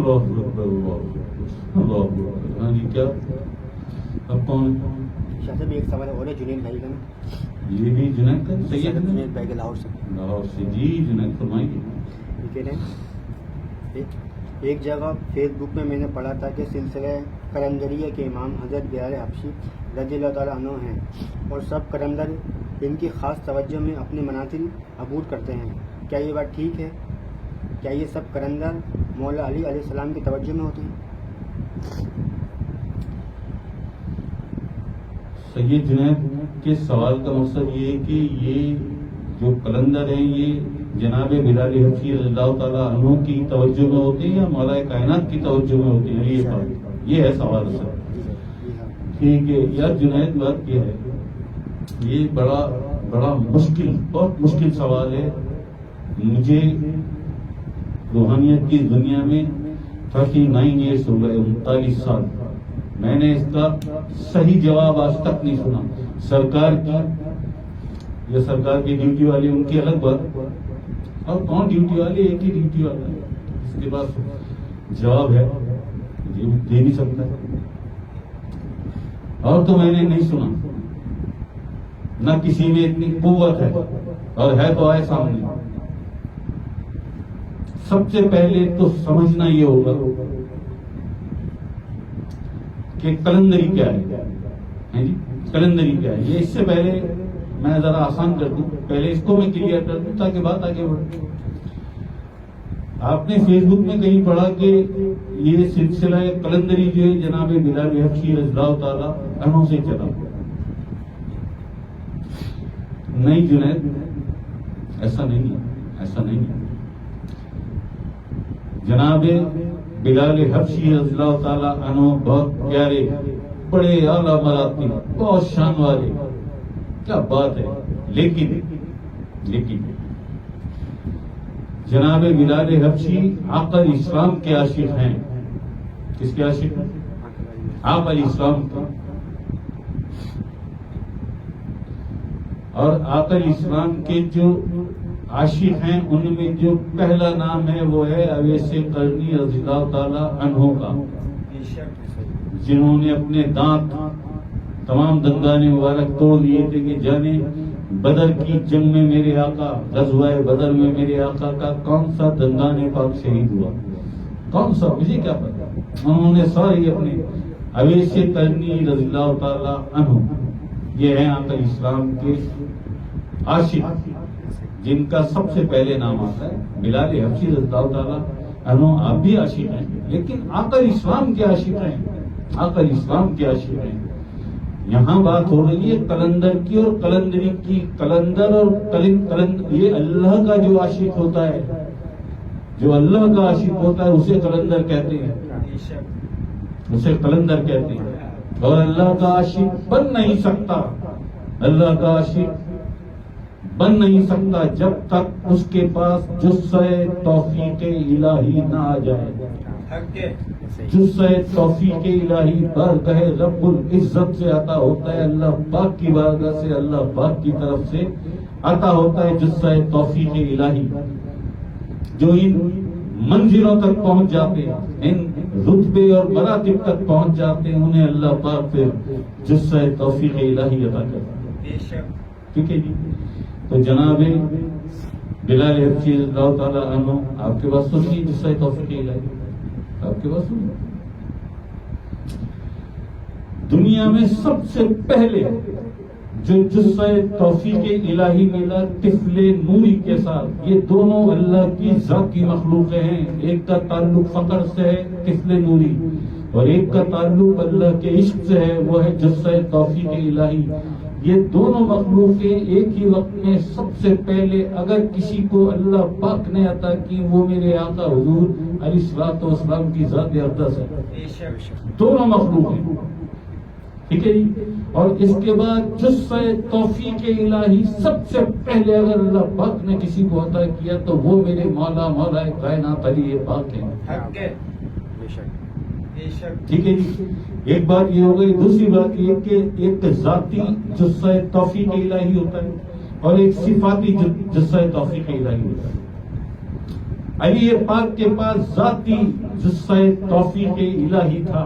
اللہ اکبر اللہ اکبر. ہاں جی کیا اب کون؟ شاہ صاحب ایک سوال اور ہے جنید بھائی کا نا. یہ بھی جنید کا سید جنید بھائی کے لاہور سے. لاہور سے. جی جنید فرمائیے. یہ کہہ رہے ہیں ایک جگہ فیس بک میں نے پڑھا تھا کہ سلسلہ قلندریہ کے امام حضرت بلال حبشی رضی اللہ تعالیٰ عنہ ہیں اور سب قلندر ان کی خاص توجہ میں اپنے منازل عبور کرتے ہیں. کیا یہ بات ٹھیک ہے؟ کیا یہ سب قلندر مولا علی علیہ السلام کی توجہ میں ہوتے ہیں؟ سید جنید کے سوال کا مقصد یہ ہے کہ یہ جو قلندر ہیں یہ جناب بلال حبشی رضی اللہ تعالیٰ عنہ کی توجہ میں ہوتے ہیں یا مولا کائنات کی توجہ میں ہوتے ہیں؟ یہ ہے سوال سر. ٹھیک ہے یار جنید، بات یہ ہے یہ بڑا مشکل، بہت مشکل سوال ہے. مجھے روحانیت کی دنیا میں 39 ایئرس ہو گئے، 39 سال. میں نے اس کا صحیح جواب آج تک نہیں سنا. سرکار کی یا سرکار کی ڈیوٹی والے ان کی الگ بات، اور کون ڈیوٹی والے؟ ایک ہی ڈیوٹی والا ہے، اس کے پاس جواب ہے دے نہیں سکتا. اور تو میں نے نہیں سنا، نہ کسی میں اتنی قوت ہے، اور ہے تو آئے سامنے. سب سے پہلے تو سمجھنا یہ ہوگا کہ قلندری کیا ہے. جی قلندری کیا ہے یہ اس سے پہلے میں ذرا آسان کر دوں، پہلے اس کو میں کلیئر کر دوں تاکہ بات آگے بڑھے. آپ نے فیس بک میں کہیں پڑھا کہ یہ سلسلہ قلندری جو ہے جناب بلال حبشی رضی اللہ تعالیٰ عنہ سے چلا. نہیں جنید، ایسا نہیں ہے، ایسا نہیں ہے. جناب بلال حبشی رضی اللہ تعالیٰ عنہ بہت پیارے، بڑے اعلیٰ مراتب، بہت شان والے، کیا بات ہے. لیکن جناب بلال حبشی آقا اسلام کے عاشق ہیں. کس کے عاشق ہیں؟ آقا اسلام کے. اور آقا اسلام کے جو عاشق ہیں ان میں جو پہلا نام ہے وہ ہے اویس قرنی رضی اللہ تعالی عنہ کا، جنہوں نے اپنے دانت، تمام دندان مبارک توڑ لیے تھے کہ جانے بدر کی جنگ میں میرے آقا، غزوہ بدر میں میرے آقا کا کون سا دندان پاک شہید ہوا، کون سا مجھے کیا پتا. انہوں نے سارے اپنے اویس قرنی رضی اللہ تعالی عنہ، یہ ہیں آقا اسلام کے عاشق، جن کا سب سے پہلے نام آتا ہے بلال حبشی رضی اللہ تعالی عنہ. آپ بھی عاشق ہیں لیکن آقا اسلام کے عاشق ہیں، آقا اسلام کے عاشق ہیں. یہاں بات ہو رہی ہے قلندر کی اور قلندری کی. قلندر اور قلند یہ اللہ کا جو عاشق ہوتا ہے، جو اللہ کا عاشق ہوتا ہے اسے قلندر کہتے ہیں، اسے قلندر کہتے ہیں. اور اللہ کا عاشق بن نہیں سکتا، اللہ کا عاشق بن نہیں سکتا جب تک اس کے پاس جثہ توفیق الہی نہ آ جائے. جثہ توفیق الہی بارگاہ رب العزت سے عطا ہوتا ہے، اللہ پاک کی بارگاہ سے، اللہ پاک کی طرف سے عطا ہوتا ہے جثہ توفیق الہی. جو ان منزلوں تک پہنچ جاتے ہیں، ان رتبے اور مراتب تک پہنچ جاتے ہیں، انہیں اللہ پاک پھر جثہ توفیق الہی عطا کرتا ہے. ٹھیک ہے جی. تو جناب بلال حبشی رضی اللہ تعالیٰ عنہ آپ کے پاس سنیے جثہ توفیق الہی، آپ کے پاس سنیے. دنیا میں سب سے پہلے جو جثہ توفیق الہی ملا طفل نوری کے ساتھ، یہ دونوں اللہ کی ذاتی مخلوقیں ہیں. ایک کا تعلق فقر سے ہے طفل نوری، اور ایک کا تعلق اللہ کے عشق سے ہے، وہ ہے جثہ توفیق الہی. یہ دونوں مخلوقیں ایک ہی وقت میں سب سے پہلے اگر کسی کو اللہ پاک نے عطا کی، وہ میرے آقا حضور علیہ الصلوۃ والسلام کی ذات اقدس ہے. دونوں مخلوقیں، ٹھیک ہے جی. اور اس کے بعد جثہ توفیق الہی سب سے پہلے اگر اللہ پاک نے کسی کو عطا کیا تو وہ میرے مولا کائنات علی پاک ہیں. ٹھیک ہے جی. ایک بات یہ ہو گئی. دوسری بات یہ کہ ایک ذاتی جثہ توفیق الہی ہوتا ہے اور ایک صفاتی جثہ توفیق الہی ہوتا ہے. علی پاک کے پاس ذاتی جثہ توفیق الہی تھا،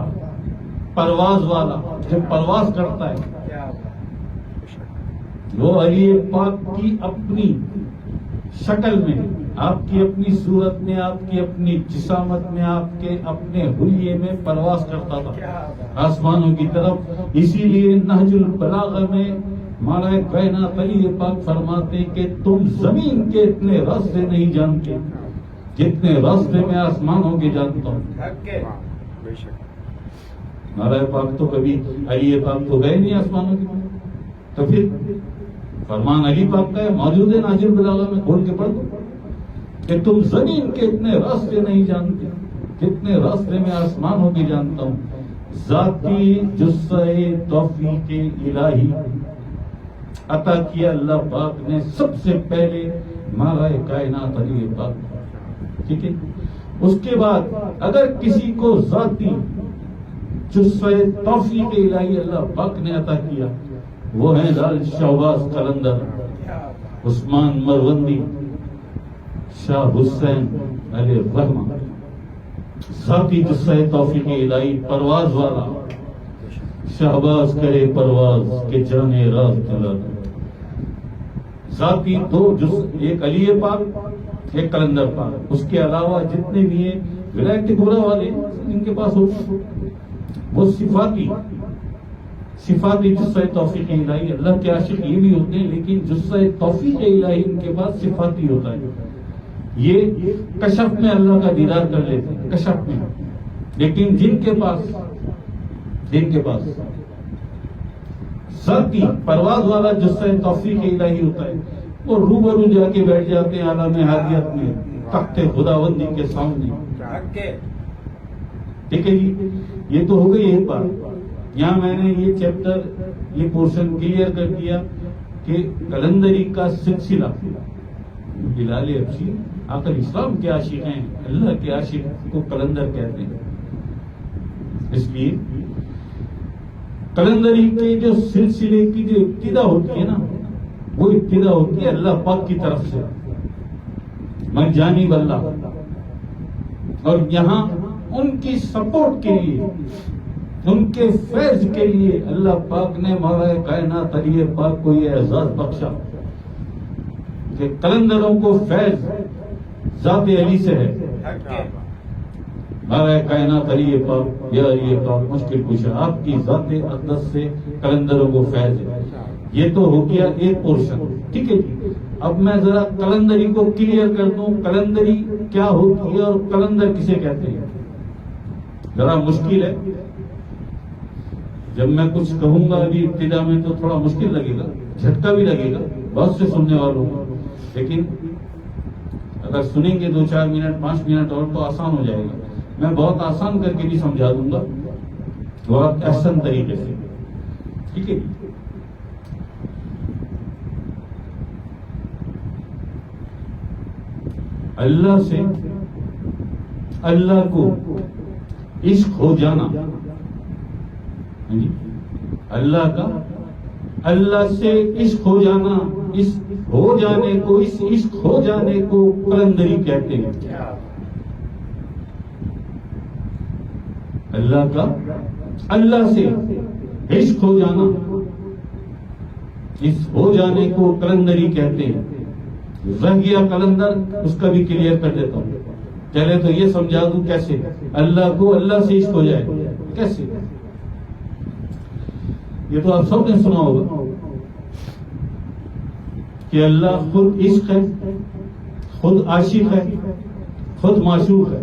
پرواز والا، جو پرواز کرتا ہے، وہ علی پاک کی اپنی شکل میں، آپ کی اپنی صورت میں، آپ کی اپنی جسامت میں، آپ کے اپنے حلیے میں پرواز کرتا تھا آسمانوں کی طرف۔ اسی لیے نہج البلاغہ میں مولا کائنات علی پاک فرماتے کہ تم زمین کے اتنے راستے نہیں جانتے جتنے راستے میں آسمانوں کے جانتا ہوں۔ مولا پاک تو کبھی، علی پاک تو گئے نہیں آسمانوں کی، تو پھر فرمان علی پاک کا ہے، موجود ہے نہج البلاغہ میں، کھول کے پڑھ دو کہ تم زمین کے اتنے راستے نہیں جانتے جتنے راستے میں آسمانوں کی جانتا ہوں۔ ذاتی جثہ توفیق الہی عطا کیا اللہ پاک نے سب سے پہلے مولا کائنات علی پاک کو، ٹھیک ہے۔ اس کے بعد اگر کسی کو ذاتی جثہ توفیق الہی اللہ پاک نے عطا کیا، وہ ہیں لال شہباز قلندر، عثمان مروندی، شاہ حسین علیہ الرحمہ، ذاتی جثہ توفیق الہی، پرواز والا، شہباز کرے پرواز کہ جانے راز چلا۔ ذاتی دو جز، ایک علی پاک، ایک قلندر پاک، اس کے علاوہ جتنے بھی ہیں ولایت کبریٰ والے ان کے پاس ہوتا، وہ صفاتی جثہ توفیق الہی، اللہ کے عاشق یہ بھی ہوتے ہیں، لیکن جثہ توفیق الہی ان کے پاس صفاتی ہوتا ہے۔ یہ کشف میں اللہ کا دیدار کر لیتے ہیں، کشف میں، لیکن جن کے پاس ذاتی پرواز والا جثہ توفیق الہی ہوتا ہے، وہ روبرو جا کے بیٹھ جاتے ہیں عالم حاضریت میں، تخت خداوندی کے سامنے، ٹھیک ہے جی۔ یہ تو ہو گئی ایک بات، یہاں میں نے یہ چیپٹر، یہ پورشن کلیئر کر دیا کہ قلندری کا سلسلہ، بلال حبشی آخر اسلام کے عاشق ہیں، اللہ کے عاشق کو قلندر کہتے ہیں۔ اس لیے قلندری کے جو سلسلے کی جو ابتدا ہوتی ہے نا، وہ ابتدا ہوتی ہے اللہ پاک کی طرف سے، من جانب اللہ، اور یہاں ان کی سپورٹ کے لیے، ان کے فیض کے لیے اللہ پاک نے مولا کائنات علی پاک کو یہ اعزاز بخشا کہ قلندروں کو فیض ذات علی سے ہے۔ مولا کائنات علی پاک، یا علی پاک مشکل کشا، آپ کی ذات اقدس سے قلندروں کو فیض ہے۔ یہ تو ہو گیا ایک پورشن، ٹھیک ہے جی۔ اب میں ذرا قلندری کو کلیئر کر دوں، قلندری کیا ہوتی ہے اور قلندر کسے کہتے ہیں۔ ذرا مشکل ہے، جب میں کچھ کہوں گا ابھی ابتدا میں تو تھوڑا مشکل لگے گا، جھٹکا بھی لگے گا بہت سے سننے والوں کو، لیکن اگر سنیں گے 2-4 منٹ 5 منٹ اور تو آسان ہو جائے گا۔ میں بہت آسان کر کے بھی سمجھا دوں گا بہت احسن طریقے سے، ٹھیک ہے۔ اللہ سے اللہ کو عشق ہو جانا، اللہ کا اللہ سے عشق ہو جانا، اس ہو جانے کو، اس عشق ہو جانے کو قلندری کہتے ہیں۔ اللہ کا اللہ سے عشق ہو جانا، اس ہو جانے کو قلندری کہتے ہیں۔ رہ گیا قلندر، اس کا بھی کلیئر کر دیتا ہوں۔ چلے تو یہ سمجھا دوں کیسے اللہ کو اللہ سے عشق ہو جائے، کیسے؟ یہ تو آپ سب نے سنا ہوگا کہ اللہ خود عشق ہے، خود عاشق ہے، خود معشوق ہے،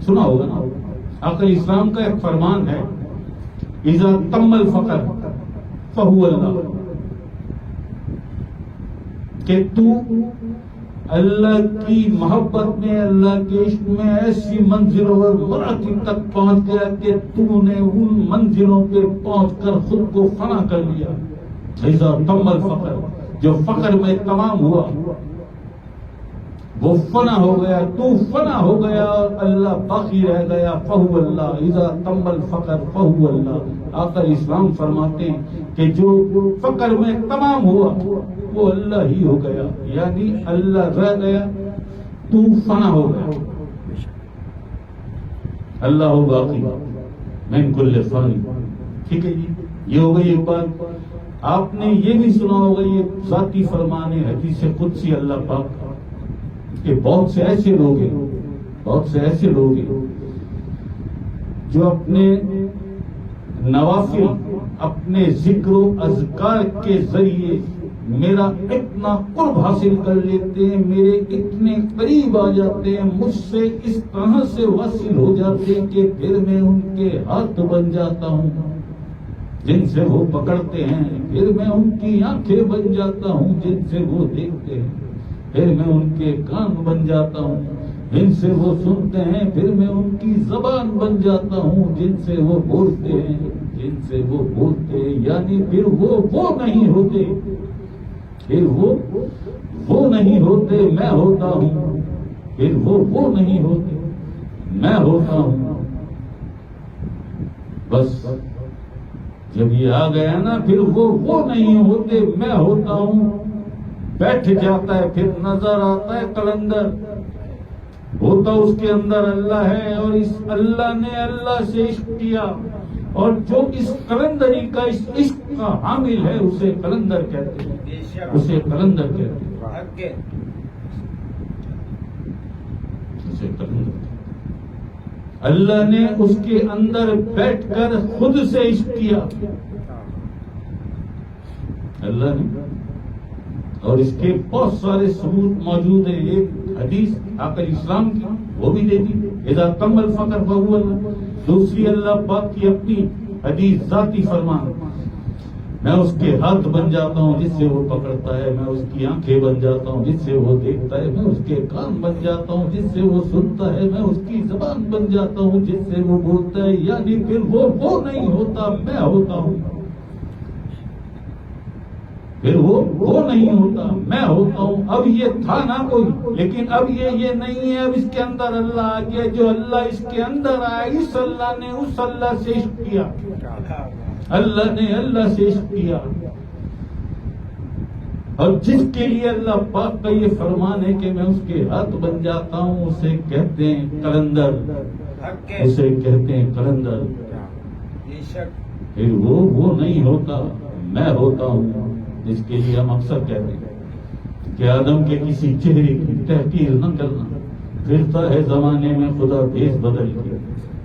سنا ہوگا نا۔ آخر اسلام کا ایک فرمان ہے، اذا تم الفقر فہو اللہ، کہ تو اللہ کی محبت میں، اللہ کے عشق میں ایسی منزلوں اور مراتب تک پہنچ گیا کہ تو نے ان منزلوں پہ پہنچ کر خود کو فنا کر لیا۔ اذا تم الفقر، جو فقر میں تمام ہوا وہ فنا ہو گیا، تو فنا ہو گیا اور اللہ باقی رہ گیا، فہو اللہ، اذا تم الفقر فہو اللہ۔ آخر اسلام فرماتے ہیں کہ جو فقر میں تمام ہوا وہ اللہ ہی ہو گیا، یعنی اللہ رہ گیا، تو فنا ہو گیا. اللہ باقی من کل فانی. ٹھیک ہے جی, یہ ہو گئی ایک بات. آپ نے یہ بھی سنا ہوگا, یہ ذاتی فرمان ہے حدیث قدسی اللہ پاک کا, کہ بہت سے ایسے لوگ ہیں جو اپنے نوافل, اپنے ذکر و اذکار کے ذریعے میرا اتنا قرب حاصل کر لیتے ہیں, میرے اتنے قریب آ جاتے ہیں, مجھ سے اس طرح سے واصل ہو جاتے ہیں کہ پھر میں ان کے ہاتھ بن جاتا ہوں جن سے وہ پکڑتے ہیں, پھر میں ان کی آنکھیں بن جاتا ہوں جن سے وہ دیکھتے ہیں, پھر میں ان کے کان بن جاتا ہوں جن سے وہ سنتے ہیں, پھر میں ان کی زبان بن جاتا ہوں جن سے وہ بولتے ہیں, یعنی پھر وہ نہیں ہوتے, وہ نہیں ہوتے, میں ہوتا ہوں, پھر وہ نہیں ہوتے, میں ہوتا ہوں. بس جب یہ آ گیا نا, پھر وہ نہیں ہوتے, میں ہوتا ہوں, بیٹھ جاتا ہے. پھر نظر آتا ہے قلندر, ہوتا اس کے اندر اللہ ہے, اور اس اللہ نے اللہ سے عشق کیا, اور جو اس قلندری کا اس عشق کا حامل ہے اسے قلندر کہتے ہیں, اسے قلندر کہتے ہیں, اسے قلندر. اللہ نے اس کے اندر بیٹھ کر خود سے عشق کیا, اللہ نے, اور اس کے بہت سارے ثبوت موجود ہیں. ایک حدیث آقا اسلام کی, وہ بھی دے دی, اذا کم الفقر فہو اللہ. دوسری اللہ پاک کی اپنی حدیث ذاتی فرمان, میں اس کے ہاتھ بن جاتا ہوں جس سے وہ پکڑتا ہے, میں اس کی آنکھیں بن جاتا ہوں جس سے وہ دیکھتا ہے, میں اس کے کان بن جاتا ہوں جس سے وہ سنتا ہے, میں اس کی زبان بن جاتا ہوں جس سے وہ بولتا ہے. یعنی پھر وہ نہیں ہوتا, میں ہوتا ہوں, پھر وہ نہیں ہوتا, میں ہوتا ہوں. اب یہ تھا نا کوئی, لیکن اب یہ نہیں ہے. اب اس کے اندر اللہ آ گیا, جو اللہ اس کے اندر آیا, اس اللہ نے اس اللہ سے عشق کیا, اللہ نے اللہ سے عشق کیا. اور جس کے لیے اللہ پاک کا یہ فرمان ہے کہ میں اس کے ہاتھ بن جاتا ہوں, اسے کہتے ہیں قلندر, اسے کہتے ہیں قلندر. پھر وہ نہیں ہوتا, میں ہوتا ہوں. جس کے لیے ہم اکثر کہتے ہیں کہ آدم کے کسی چہرے کی تحقیر نہ کرنا, پھرتا ہے زمانے میں خدا بھیس بدل کے,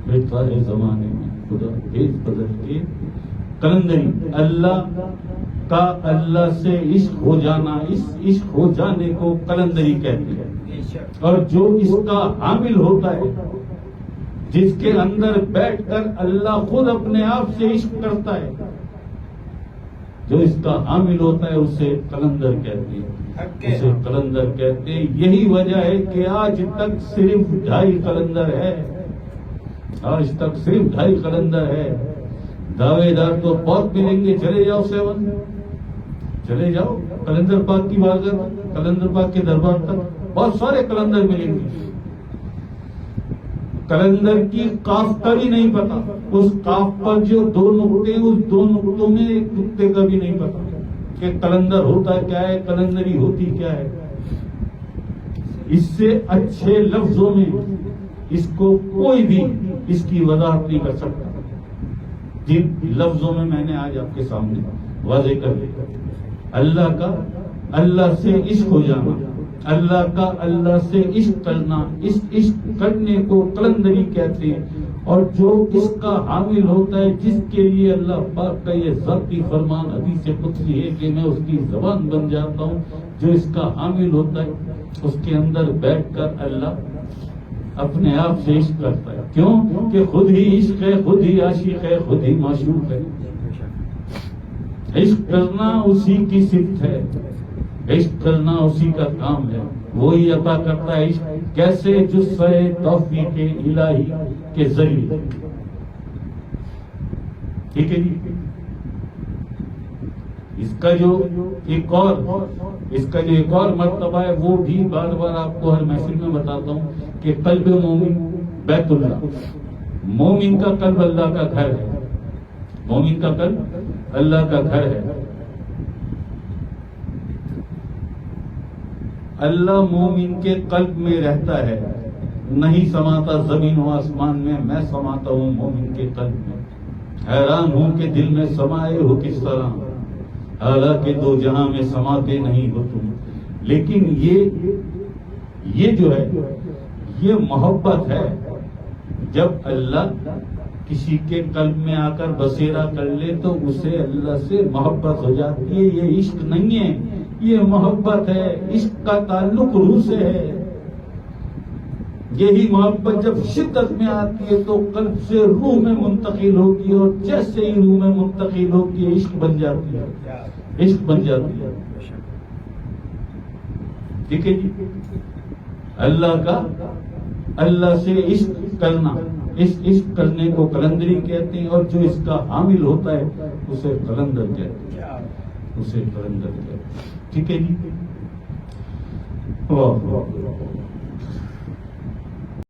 پھرتا ہے زمانے میں خدا بھیس بدل کے. قلندری, اللہ کا اللہ سے عشق ہو جانا, اس عشق ہو جانے کو قلندری کہتے ہیں. اور جو اس کا حامل ہوتا ہے, جس کے اندر بیٹھ کر اللہ خود اپنے آپ سے عشق کرتا ہے, جو اس کا حامل ہوتا ہے, اسے قلندر کہتے ہیں, اسے قلندر کہتے ہیں. یہی وجہ ہے کہ آج تک صرف 2.5 قلندر ہے, آج تک صرف 2.5 قلندر ہے. دعوے دار تو بہت ملیں گے, چلے جاؤ 7, چلے جاؤ قلندر پاک کی بارگاہ, قلندر پاک کے دربار تک بہت سارے قلندر ملیں گے. قلندر کی قاف کا بھی نہیں پتا, اس قاف پر جو 2 نقطے, اس 2 نقطوں میں ایک نقطے کا بھی نہیں پتا کہ قلندر ہوتا کیا ہے, قلندری ہوتی کیا ہے. اس سے اچھے لفظوں میں اس کو کوئی بھی اس کی وضاحت نہیں کر سکتا, جن لفظوں میں میں نے آج آپ کے سامنے واضح کر دیا. اللہ کا اللہ سے عشق ہو جانا, اللہ کا اللہ سے عشق کرنا, اس عشق کرنے کو قلندری کہتے ہیں. اور جو اس کا حامل ہوتا ہے, جس کے لیے اللہ پاک کا یہ ذاتی فرمان حدیث قدسی ہے کہ میں اس کی زبان بن جاتا ہوں, جو اس کا حامل ہوتا ہے, اس کے اندر بیٹھ کر اللہ اپنے آپ سے عشق کرتا ہے. کیوں کہ خود ہی عشق ہے, خود ہی عاشق ہے, خود ہی معشوق ہے. عشق کرنا اسی کی صفت ہے, عشق کرنا اسی کا کام ہے. وہی عطا کرتا ہے عشق. کیسے؟ جزء توفیق الہی کے ذریعے. ٹھیک ہے جی. اس کا جو ایک اور مرتبہ ہے, وہ بھی بار بار آپ کو ہر محفل میں بتاتا ہوں کہ قلب مومن بیت اللہ, مومن کا قلب اللہ کا گھر ہے, مومن کا قلب اللہ کا گھر ہے. اللہ مومن کے قلب میں رہتا ہے، نہیں سماتا زمین و آسمان میں سماتا ہوں مومن کے قلب میں۔ حیران ہوں کہ دل میں سمائے ہو کس طرح، حالانکہ دو جہاں میں سماتے نہیں ہو تم۔ لیکن یہ جو ہے یہ محبت ہے۔ جب اللہ کسی کے قلب میں آ کر بسیرا کر لے تو اسے اللہ سے محبت ہو جاتی ہے۔ یہ عشق نہیں ہے، یہ محبت ہے۔ عشق کا تعلق روح سے ہے۔ یہی محبت جب شدت میں آتی ہے تو قلب سے روح میں منتقل ہوتی ہے، اور جیسے ہی روح میں منتقل ہوتی ہے عشق بن جاتی ہے، عشق بن جاتی ہے۔ ٹھیک ہے جی، اللہ سے عشق کرنا، اس عشق کرنے کو قلندری کہتے ہیں، اور جو اس کا حامل ہوتا ہے اسے قلندر کہتے ہیں، اسے قلندر کہتے ہیں۔ ٹھیک ہے جی، واہ واہ۔